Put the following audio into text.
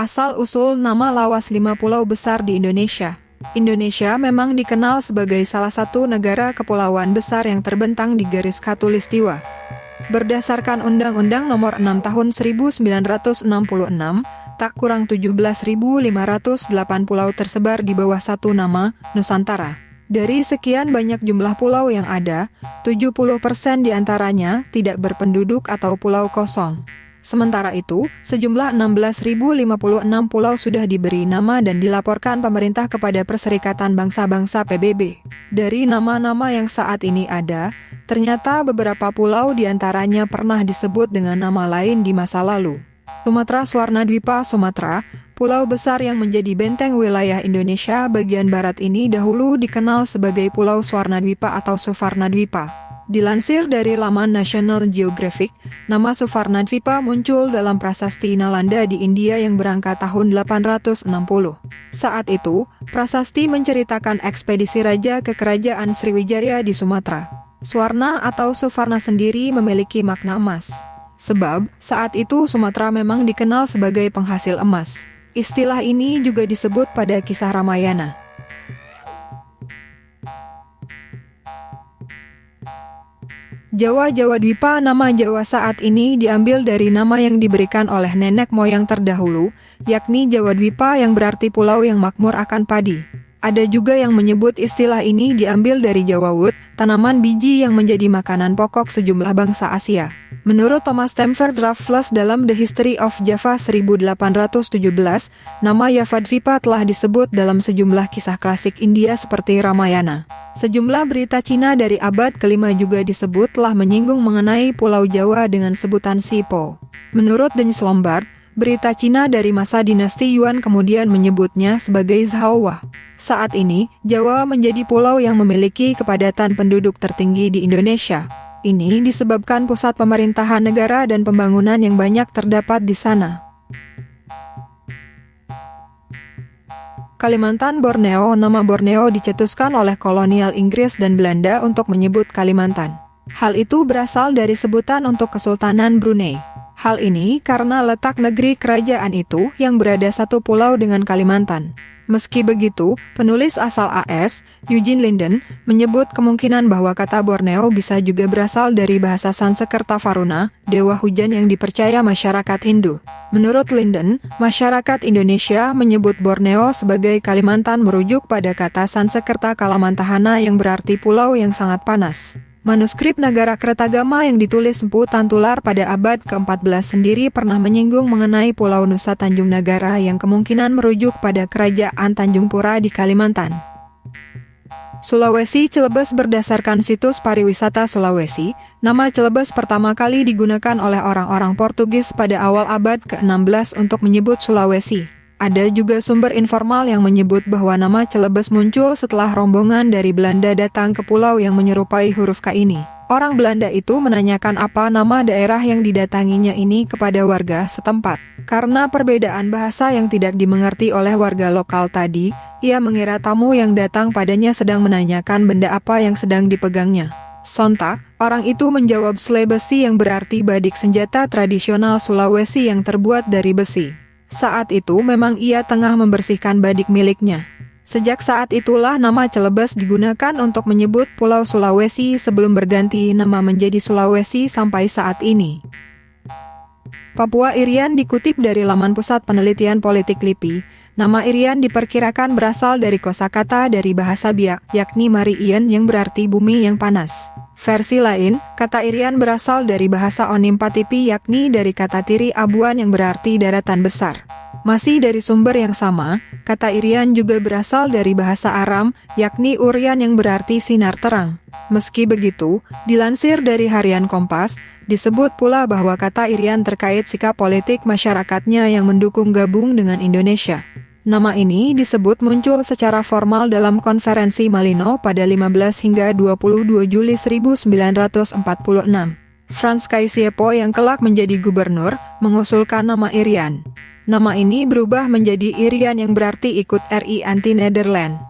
Asal-usul nama lawas 5 pulau besar di Indonesia. Indonesia memang dikenal sebagai salah satu negara kepulauan besar yang terbentang di garis khatulistiwa. Berdasarkan Undang-Undang Nomor 6 Tahun 1966, tak kurang 17.508 pulau tersebar di bawah satu nama, Nusantara. Dari sekian banyak jumlah pulau yang ada, 70% diantaranya tidak berpenduduk atau pulau kosong. Sementara itu, sejumlah 16.056 pulau sudah diberi nama dan dilaporkan pemerintah kepada Perserikatan Bangsa-Bangsa PBB. Dari nama-nama yang saat ini ada, ternyata beberapa pulau diantaranya pernah disebut dengan nama lain di masa lalu. Sumatra Swarnadwipa Sumatera, pulau besar yang menjadi benteng wilayah Indonesia bagian barat ini dahulu dikenal sebagai Pulau Swarnadwipa atau Suvarnadwipa. Dilansir dari laman National Geographic, nama Suvarnadwipa muncul dalam prasasti Nalanda di India yang berangkat tahun 860. Saat itu, prasasti menceritakan ekspedisi raja ke kerajaan Sriwijaya di Sumatera. Swarna atau Suvarna sendiri memiliki makna emas. Sebab, saat itu Sumatera memang dikenal sebagai penghasil emas. Istilah ini juga disebut pada kisah Ramayana. Jawa Dwipa. Nama Jawa saat ini diambil dari nama yang diberikan oleh nenek moyang terdahulu, yakni Jawa Dwipa yang berarti pulau yang makmur akan padi. Ada juga yang menyebut istilah ini diambil dari Jawa Wood, tanaman biji yang menjadi makanan pokok sejumlah bangsa Asia. Menurut Thomas Stamford Raffles dalam The History of Java 1817, nama Javadvipa telah disebut dalam sejumlah kisah klasik India seperti Ramayana. Sejumlah berita Cina dari abad ke-5 juga disebut telah menyinggung mengenai Pulau Jawa dengan sebutan Sipo. Menurut Denis Lombard, berita Cina dari masa dinasti Yuan kemudian menyebutnya sebagai Zhaowa. Saat ini, Jawa menjadi pulau yang memiliki kepadatan penduduk tertinggi di Indonesia. Ini disebabkan pusat pemerintahan negara dan pembangunan yang banyak terdapat di sana. Kalimantan Borneo. Nama Borneo dicetuskan oleh kolonial Inggris dan Belanda untuk menyebut Kalimantan. Hal itu berasal dari sebutan untuk Kesultanan Brunei. Hal ini karena letak negeri kerajaan itu yang berada satu pulau dengan Kalimantan. Meski begitu, penulis asal AS, Eugene Linden, menyebut kemungkinan bahwa kata Borneo bisa juga berasal dari bahasa Sansekerta Varuna, dewa hujan yang dipercaya masyarakat Hindu. Menurut Linden, masyarakat Indonesia menyebut Borneo sebagai Kalimantan merujuk pada kata Sansekerta Kalamantahana yang berarti pulau yang sangat panas. Manuskrip Nagara Kertagama yang ditulis Empu Tantular pada abad ke-14 sendiri pernah menyinggung mengenai Pulau Nusa Tanjung Nagara yang kemungkinan merujuk pada Kerajaan Tanjung Pura di Kalimantan. Sulawesi Celebes. Berdasarkan situs pariwisata Sulawesi, nama Celebes pertama kali digunakan oleh orang-orang Portugis pada awal abad ke-16 untuk menyebut Sulawesi. Ada juga sumber informal yang menyebut bahwa nama Celebes muncul setelah rombongan dari Belanda datang ke pulau yang menyerupai huruf K ini. Orang Belanda itu menanyakan apa nama daerah yang didatanginya ini kepada warga setempat. Karena perbedaan bahasa yang tidak dimengerti oleh warga lokal tadi, ia mengira tamu yang datang padanya sedang menanyakan benda apa yang sedang dipegangnya. Sontak, orang itu menjawab sle besi yang berarti badik senjata tradisional Sulawesi yang terbuat dari besi. Saat itu memang ia tengah membersihkan badik miliknya. Sejak saat itulah nama Celebes digunakan untuk menyebut Pulau Sulawesi sebelum berganti nama menjadi Sulawesi sampai saat ini. Papua Irian. Dikutip dari laman Pusat Penelitian Politik LIPI, nama Irian diperkirakan berasal dari kosakata dari bahasa Biak, yakni Mari Ien yang berarti bumi yang panas. Versi lain, kata Irian berasal dari bahasa Onimpatipi yakni dari kata Tiri Abuan yang berarti daratan besar. Masih dari sumber yang sama, kata Irian juga berasal dari bahasa Aram, yakni Urian yang berarti sinar terang. Meski begitu, dilansir dari harian Kompas, disebut pula bahwa kata Irian terkait sikap politik masyarakatnya yang mendukung gabung dengan Indonesia. Nama ini disebut muncul secara formal dalam konferensi Malino pada 15 hingga 22 Juli 1946. Frans Kaisiepo yang kelak menjadi gubernur, mengusulkan nama Irian. Nama ini berubah menjadi Irian yang berarti ikut RI anti-Nederland.